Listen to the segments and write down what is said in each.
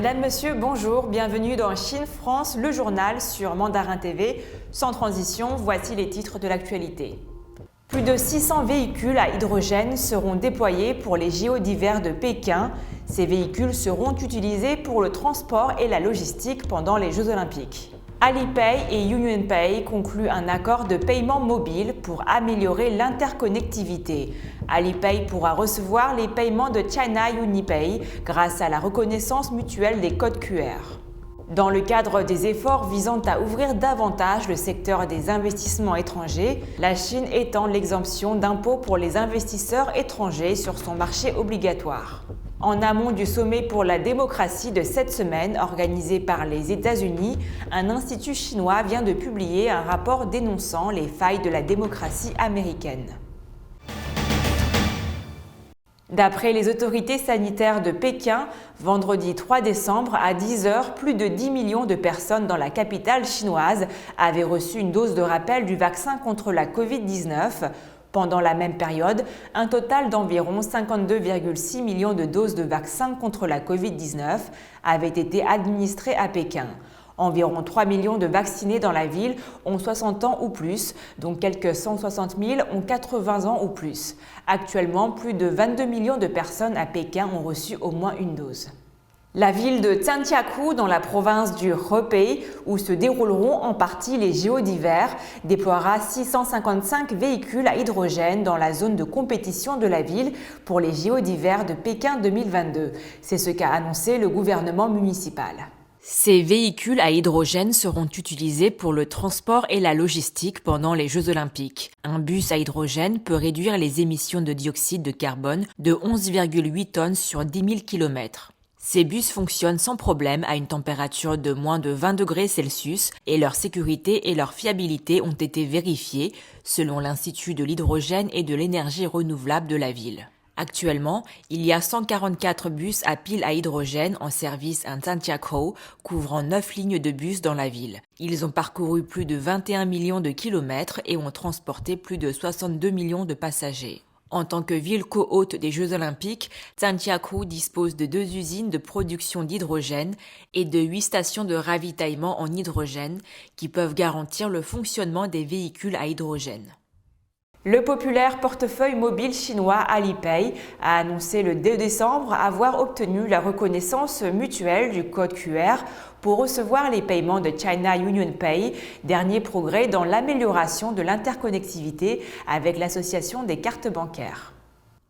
Madame, Monsieur, bonjour, bienvenue dans Chine France, le journal sur Mandarin TV. Sans transition, voici les titres de l'actualité. Plus de 600 véhicules à hydrogène seront déployés pour les JO d'hiver de Pékin. Ces véhicules seront utilisés pour le transport et la logistique pendant les Jeux Olympiques. Alipay et UnionPay concluent un accord de paiement mobile pour améliorer l'interconnectivité. Alipay pourra recevoir les paiements de China UnionPay grâce à la reconnaissance mutuelle des codes QR. Dans le cadre des efforts visant à ouvrir davantage le secteur des investissements étrangers, la Chine étend l'exemption d'impôts pour les investisseurs étrangers sur son marché obligatoire. En amont du sommet pour la démocratie de cette semaine, organisé par les États-Unis, un institut chinois vient de publier un rapport dénonçant les failles de la démocratie américaine. D'après les autorités sanitaires de Pékin, vendredi 3 décembre à 10h, plus de 10 millions de personnes dans la capitale chinoise avaient reçu une dose de rappel du vaccin contre la Covid-19. Pendant la même période, un total d'environ 52,6 millions de doses de vaccins contre la Covid-19 avaient été administrées à Pékin. Environ 3 millions de vaccinés dans la ville ont 60 ans ou plus, dont quelques 160 000 ont 80 ans ou plus. Actuellement, plus de 22 millions de personnes à Pékin ont reçu au moins une dose. La ville de Zhangjiakou, dans la province du Hebei, où se dérouleront en partie les JO d'hiver, déploiera 655 véhicules à hydrogène dans la zone de compétition de la ville pour les JO d'hiver de Pékin 2022. C'est ce qu'a annoncé le gouvernement municipal. Ces véhicules à hydrogène seront utilisés pour le transport et la logistique pendant les Jeux Olympiques. Un bus à hydrogène peut réduire les émissions de dioxyde de carbone de 11,8 tonnes sur 10 000 km. Ces bus fonctionnent sans problème à une température de moins de 20 degrés Celsius et leur sécurité et leur fiabilité ont été vérifiées selon l'Institut de l'hydrogène et de l'énergie renouvelable de la ville. Actuellement, il y a 144 bus à pile à hydrogène en service à Zhangjiakou, couvrant 9 lignes de bus dans la ville. Ils ont parcouru plus de 21 millions de kilomètres et ont transporté plus de 62 millions de passagers. En tant que ville co-hôte des Jeux Olympiques, Zhangjiakou dispose de 2 usines de production d'hydrogène et de 8 stations de ravitaillement en hydrogène qui peuvent garantir le fonctionnement des véhicules à hydrogène. Le populaire portefeuille mobile chinois Alipay a annoncé le 2 décembre avoir obtenu la reconnaissance mutuelle du code QR pour recevoir les paiements de China UnionPay, dernier progrès dans l'amélioration de l'interconnectivité avec l'association des cartes bancaires.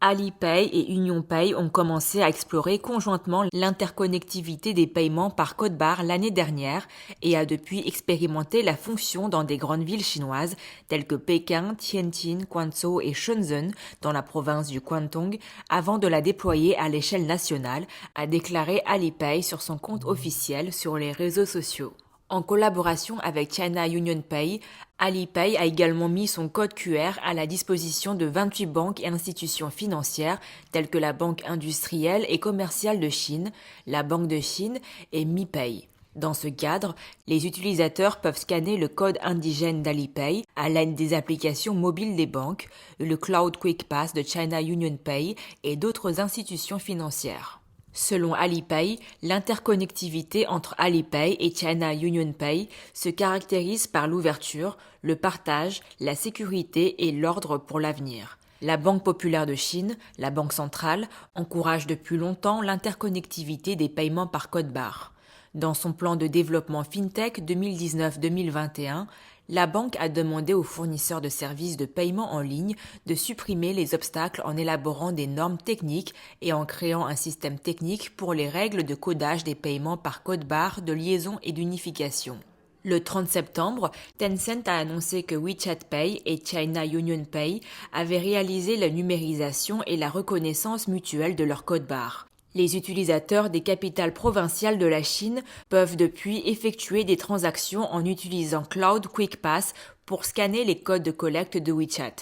Alipay et UnionPay ont commencé à explorer conjointement l'interconnectivité des paiements par code barre l'année dernière et a depuis expérimenté la fonction dans des grandes villes chinoises telles que Pékin, Tianjin, Guangzhou et Shenzhen dans la province du Guangdong avant de la déployer à l'échelle nationale, a déclaré Alipay sur son compte officiel sur les réseaux sociaux. En collaboration avec China UnionPay, Alipay a également mis son code QR à la disposition de 28 banques et institutions financières telles que la Banque industrielle et commerciale de Chine, la Banque de Chine et MiPay. Dans ce cadre, les utilisateurs peuvent scanner le code indigène d'Alipay à l'aide des applications mobiles des banques, le Cloud Quick Pass de China UnionPay et d'autres institutions financières. Selon Alipay, l'interconnectivité entre Alipay et China UnionPay se caractérise par l'ouverture, le partage, la sécurité et l'ordre pour l'avenir. La Banque populaire de Chine, la Banque centrale, encourage depuis longtemps l'interconnectivité des paiements par code barre. Dans son plan de développement FinTech 2019-2021, la banque a demandé aux fournisseurs de services de paiement en ligne de supprimer les obstacles en élaborant des normes techniques et en créant un système technique pour les règles de codage des paiements par code barre, de liaison et d'unification. Le 30 septembre, Tencent a annoncé que WeChat Pay et China UnionPay avaient réalisé la numérisation et la reconnaissance mutuelle de leur code barre. Les utilisateurs des capitales provinciales de la Chine peuvent depuis effectuer des transactions en utilisant Cloud Quick Pass pour scanner les codes de collecte de WeChat.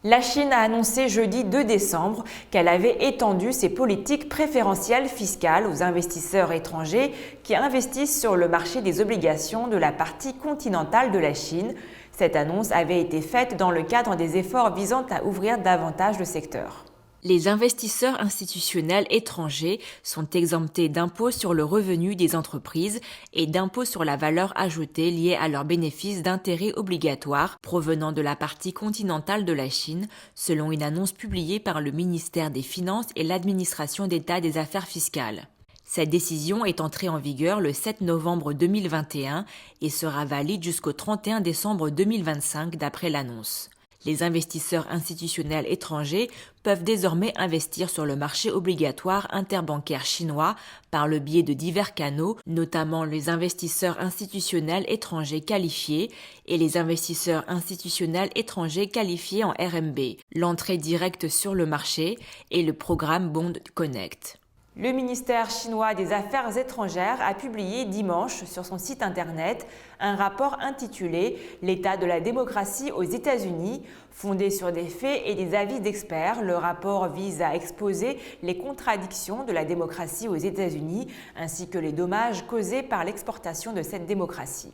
La Chine a annoncé jeudi 2 décembre qu'elle avait étendu ses politiques préférentielles fiscales aux investisseurs étrangers qui investissent sur le marché des obligations de la partie continentale de la Chine. Cette annonce avait été faite dans le cadre des efforts visant à ouvrir davantage le secteur. Les investisseurs institutionnels étrangers sont exemptés d'impôts sur le revenu des entreprises et d'impôts sur la valeur ajoutée liés à leurs bénéfices d'intérêt obligatoire provenant de la partie continentale de la Chine, selon une annonce publiée par le ministère des Finances et l'administration d'État des Affaires fiscales. Cette décision est entrée en vigueur le 7 novembre 2021 et sera valide jusqu'au 31 décembre 2025 d'après l'annonce. Les investisseurs institutionnels étrangers peuvent désormais investir sur le marché obligatoire interbancaire chinois par le biais de divers canaux, notamment les investisseurs institutionnels étrangers qualifiés et les investisseurs institutionnels étrangers qualifiés en RMB, l'entrée directe sur le marché et le programme Bond Connect. Le ministère chinois des Affaires étrangères a publié dimanche sur son site internet un rapport intitulé « L'état de la démocratie aux États-Unis ». Fondé sur des faits et des avis d'experts, le rapport vise à exposer les contradictions de la démocratie aux États-Unis ainsi que les dommages causés par l'exportation de cette démocratie.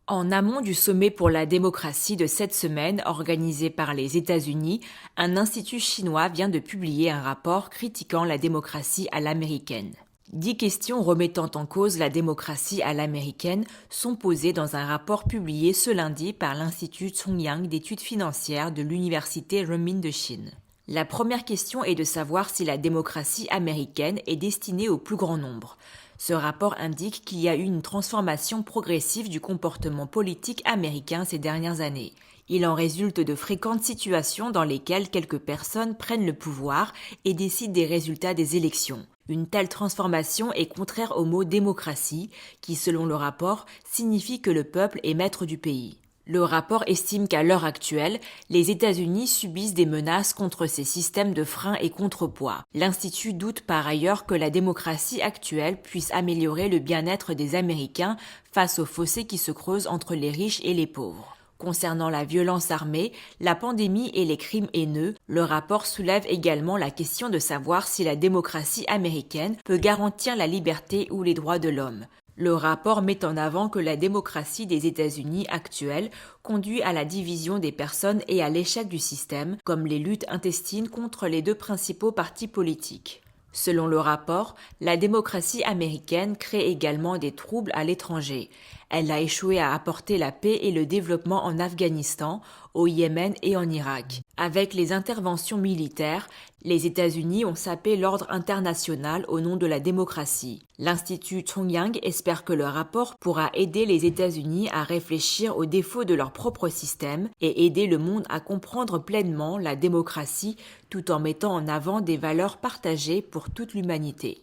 En amont du sommet pour la démocratie de cette semaine organisé par les États-Unis, un institut chinois vient de publier un rapport critiquant la démocratie à l'américaine. 10 questions remettant en cause la démocratie à l'américaine sont posées dans un rapport publié ce lundi par l'Institut Chongyang d'études financières de l'Université Renmin de Chine. La première question est de savoir si la démocratie américaine est destinée au plus grand nombre. Ce rapport indique qu'il y a eu une transformation progressive du comportement politique américain ces dernières années. Il en résulte de fréquentes situations dans lesquelles quelques personnes prennent le pouvoir et décident des résultats des élections. Une telle transformation est contraire au mot démocratie, qui, selon le rapport, signifie que le peuple est maître du pays. Le rapport estime qu'à l'heure actuelle, les États-Unis subissent des menaces contre ces systèmes de freins et contrepoids. L'Institut doute par ailleurs que la démocratie actuelle puisse améliorer le bien-être des Américains face au fossé qui se creuse entre les riches et les pauvres. Concernant la violence armée, la pandémie et les crimes haineux, le rapport soulève également la question de savoir si la démocratie américaine peut garantir la liberté ou les droits de l'homme. Le rapport met en avant que la démocratie des États-Unis actuelle conduit à la division des personnes et à l'échec du système, comme les luttes intestines contre les deux principaux partis politiques. Selon le rapport, la démocratie américaine crée également des troubles à l'étranger. Elle a échoué à apporter la paix et le développement en Afghanistan, au Yémen et en Irak. Avec les interventions militaires, les États-Unis ont sapé l'ordre international au nom de la démocratie. L'Institut Chongyang espère que le rapport pourra aider les États-Unis à réfléchir aux défauts de leur propre système et aider le monde à comprendre pleinement la démocratie tout en mettant en avant des valeurs partagées pour toute l'humanité.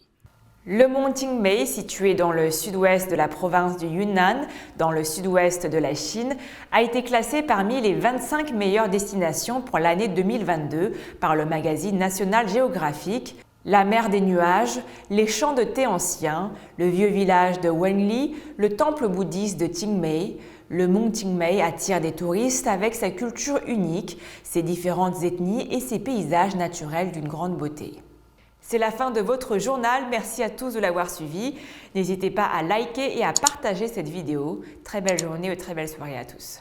Le mont Qingmei, situé dans le sud-ouest de la province du Yunnan, dans le sud-ouest de la Chine, a été classé parmi les 25 meilleures destinations pour l'année 2022 par le magazine National Geographic. La mer des nuages, les champs de thé anciens, le vieux village de Wenli, le temple bouddhiste de Qingmei. Le mont Qingmei attire des touristes avec sa culture unique, ses différentes ethnies et ses paysages naturels d'une grande beauté. C'est la fin de votre journal, merci à tous de l'avoir suivi. N'hésitez pas à liker et à partager cette vidéo. Très belle journée et très belle soirée à tous.